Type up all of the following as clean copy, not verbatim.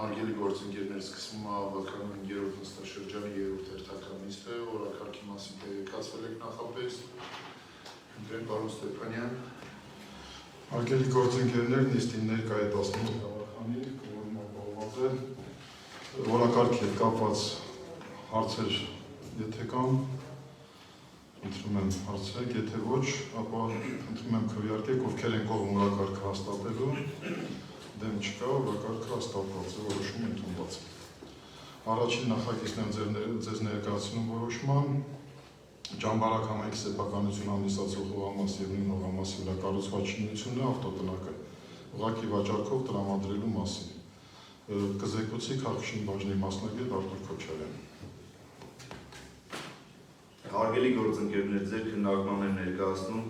Հարգելի գործընկերներ, սկսվում է ավականն 3-րդ նստաշրջանի 3-րդ հերթական նիստը, օրակարգի մասին տեղեկացվել եք նախապես։ Ընտրեմ պարոն Ստեփանյան։ Հարգելի գործընկերներ, նիստին ներկա է 18 գավախանի, կողմում ապահոված է, օրակարգի հետ կապված հարցեր, եթե կան, խնդրում եմ հարցրեք, եթե ոչ, ապա խնդրում եմ քվեարկեք, ովքեր են կողմ օրակարգը հաստատելու, դեմ չկա, օրակարգը հաստատված է, որոշում ընդունված է։ Առաջին նախագիծն եմ ձեզ ներկայացնում որոշման, Ճամբարակ համայնքի սեփականություն հանդիսացող հողամասի եւ նույն հողամասի վրա կառուցված շինությունները ավտոտնակը ուղղակի վաճառքով տրամադրելու մասին։ Կզեկուցի Քաղաքաշինության բաժնի մասնագետ Արտուր Քոչարյան։ Հարգելի գործընկերներ, ձեր քննարկման եմ ներկայացնում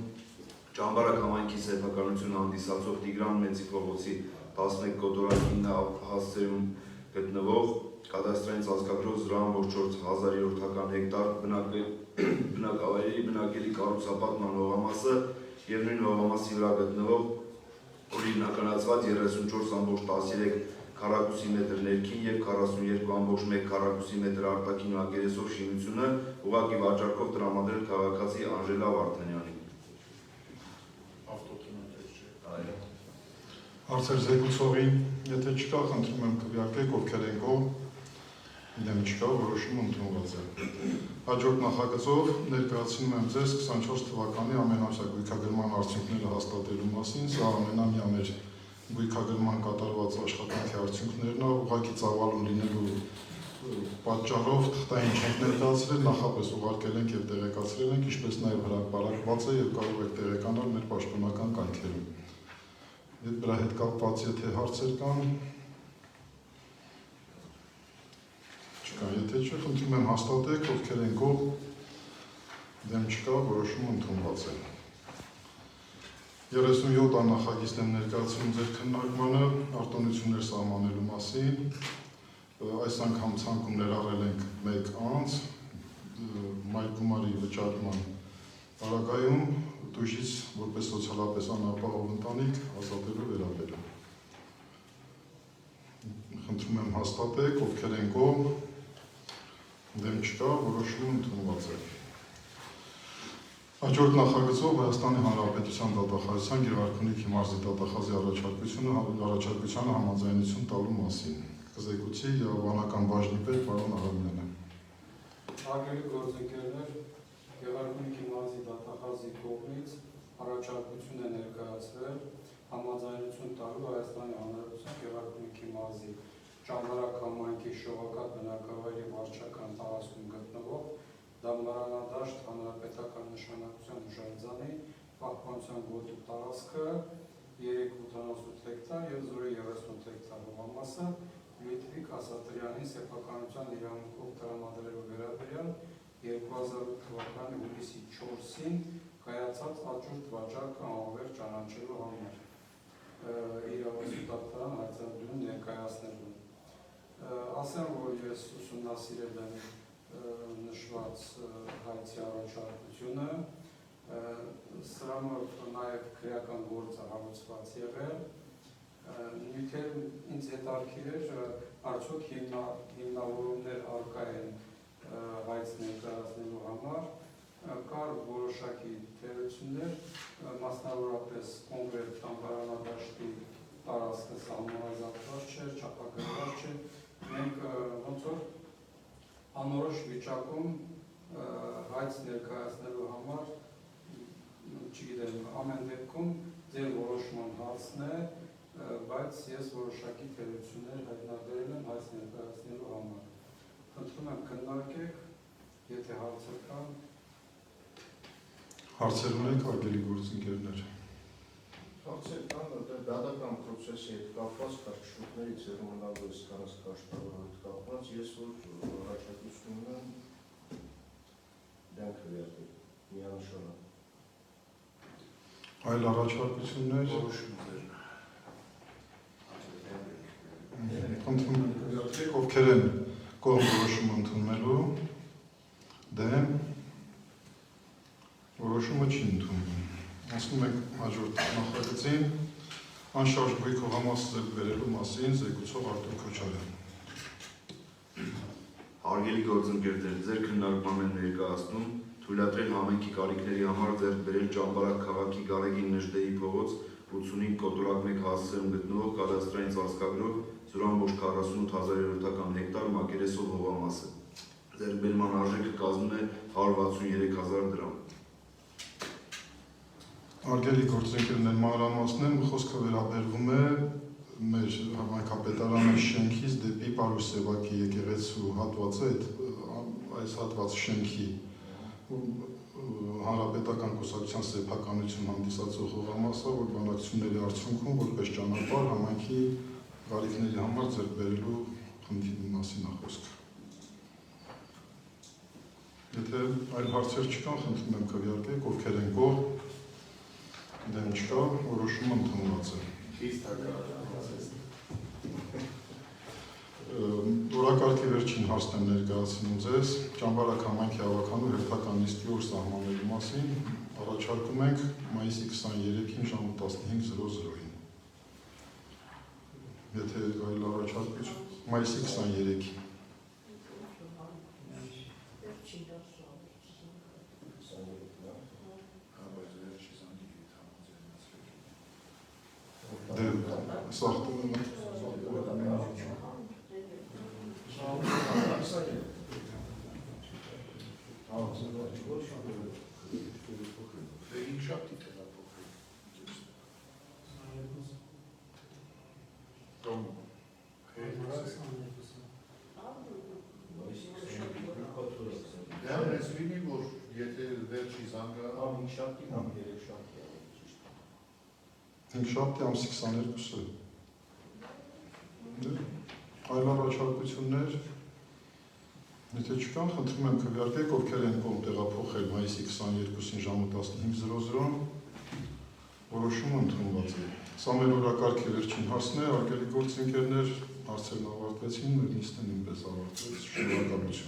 Ճամբարակ համայնքի սեփականություն հանդիսացող Տիգրան Մեծի փողոցի 11 կոտորակ 9 հասցեում գտնվող կադաստրային ծածկագրով զրահավոր 4300 հեկտար բնակավայրերի բնակելի կառուցապատման հողամասը եւ նույն հողամասի վրա գտնվող օրինականացված 34.13 քառակուսի մետր ներքին եւ 42.1 քառակուսի մետր արտաքին ակերեսով շինությունը ուղղակի վաճառքով տրամադրել քաղաքացի Անժելա Վարդանյանին։ Հարցեր զեկուցողին, եթե չկա, խնդրում եմ քվեարկեք, ովքեր են կողմ, դեմ չկա, որոշումը ընդունված է։ Հաջորդ նախագծով ներկայացնում եմ ձեզ 24 թվականի ամենամսյա գույքագրման արդյունքները հաստատելու մասին, սա ամենամյա մեր գույքագրման կատարված աշխատանքի արդյունքներն է, ուղղակի ծավալուն լինելու պատճառով թղթային չենք ներկայացրել, նախապես ուղարկել ենք եւ տեղեկացրել ենք, ինչպես նաեւ հրապարակված է եւ կարող եք տեղեկանալ մեր պաշտոնական կայքերում։ Դրա հետ կապված եթե հարցեր կան, չկա, եթե չէ, խնդրում եմ հաստատեք, ովքեր են կողմ, դեմ չկա, որոշումը ընդունված է։ 37 նախագիծն եմ ներկայացնում ձեր քննարկմանը արտոնություններ սահմանելու մասին։ Այս անգամ ցանկում ներառել ենք 1 անձ մայրգումարի վճարման պարագայում տուժից որպես սոցիալապես անապահով ընտանիք ազատելու վերաբերյալ։ Խնդրում եմ հաստատեք, ովքեր են կողմ, դեմ չկա, որոշումը ընդունված է։ Հաջորդ նախագծով Հայաստանի Հանրապետության դատախազության Գեղարքունիքի մարզի դատախազի առաջարկությանը համաձայնություն տալու մասին։ Կզեկուցի Եղվանական բաժնի պետ պարոն Արամյանը։ Հարգելի գործընկերներ, Գեղարքունիքի մարզի դատախազի կողմից առաջարկություն է ներկայացրել համաձայնություն տալու Հայաստանի Հանրապետության Գեղարքունիքի մարզի Ճամբարակ համայնքի շողակատ բնակավայրի վարչական տարածքում գտնվող Դամբարանադաշտ հանրապետական նշանակության հուշարձանի պահպանության գոտու տարածքը 388 հեկտար եւ 038 հեկտար հողամասը Լյուդվիկ Ասատրյանի սեփականության իրավունքով տրամադրելու վերաբերյալ 2008 թվականի հուլիսի 4-ին կայացած աճուրդ վաճառքը անվեր ճանաչելու համար իրավասու դատարան հայտարարություն ներկայացնելու։ Ասեմ, որ ես ուսումնասիրել եմ նշված հայցի առաջարկությունը, սրանով նաև քրեական գործը հարուցված եղել, նյութեր ինձ հետաքրքիր էր, արդյոք հիմնավորումներ առկա են հայց ներկայացնելու համար, կար որոշակի թերություններ, մասնավորապես կոնկրետ Դամբարանադաշտի տարածքը սահմանազատված չէ, չափագրված չէ, մենք ոնց որ անորոշ վիճակում հայց ներկայացնելու համար, չգիտեմ, ամեն դեպքում ձեր որոշման հարցն է, բայց ես որոշակի թերություններ հայտնաբերել եմ հայց ներկայացնելու համար։ Խնդրում եմ քննարկեք, եթե հարցեր կան։ Հարցեր ունեք, հարգելի գործընկերներ։ Հարցեր կան, դատական պրոցեսի հետ կապված քաշքշուկներից եւ մնալուց կանաց կաշտարով հետ կապված, ես որ առաջարկություն ունեմ դեմ քվեարկել, միանշանակ։ Այլ առաջարկություններ։ Խնդրում եմ քվեարկեք, ովքեր են կողմ որոշումը ընդունելու, դեմ որոշումը չի ընդունվում։ Ասում ենք հաջորդ նախագծին Անշարժ գույքողամաս ձեռք բերելու մասին զեկուցող Արտուր Քոչարյան։ Հարգելի գործընկերներ, ձեր քննարկման են ներկայացնում թույլատրել համայնքի կարիքների համար ձեռք բերել Ճամբարակ քաղաքի Գարեգին Նժդեի փողոց 85 կոտորակ 1 հասցեում գտնվող կադաստրային ծածկագրով 0.48 հեկտար մակերեսով հողամասը։ Ձեռքբերման արժեքը կազմում է 163,000 դրամ։ Արգելի գործընկերներ, մանրամասնեմ, խոսքը վերաբերվում է մեր համայնքապետարանի շենքից դեպի Պարուս Սևակի եկեղեցու հատվածը, այս հատված շենքի հանրապետական կուսակցության սեփականություն հանդիսացող հողամասը, որ բանակցությունների արդյունքում որպես ճանապարհ համայնքի կարիքների համար ձեռք բերելու խնդրի մասին է խոսքը։ Եթե այլ հարցեր չկան, խնդրում եմ քվեարկեք, ովքեր են կողմ, դեմ չկա, որոշումը ընդունված է։ Օրակարգի վերջին հարցն եմ ներկայացնում ձեզ, Ճամբարակ համայնքի հավաքանու հերթական նիստի օր սահմանելու մասին առաջարկում ենք մայիսի 23-ին ժամը 15:00-ին։ Եթե այլ առաջարկություն, մայիսի 23-ին։ Հինգշաբթի ամսի 22-ը։ Այլ առաջարկություններ, եթե չկան, խնդրում եմ քվեարկեք, ովքեր են կողմ տեղափոխել մայիսի 22-ին ժամը 15:00-ին, որոշումը ընդունված է։ Սա մեր օրակարգի վերջին հարցն է, արգելի գործընկերներ, հարցերն ավարտվեցին, մեր նիստը նույնպես ավարտվեց, շնորհակալություն։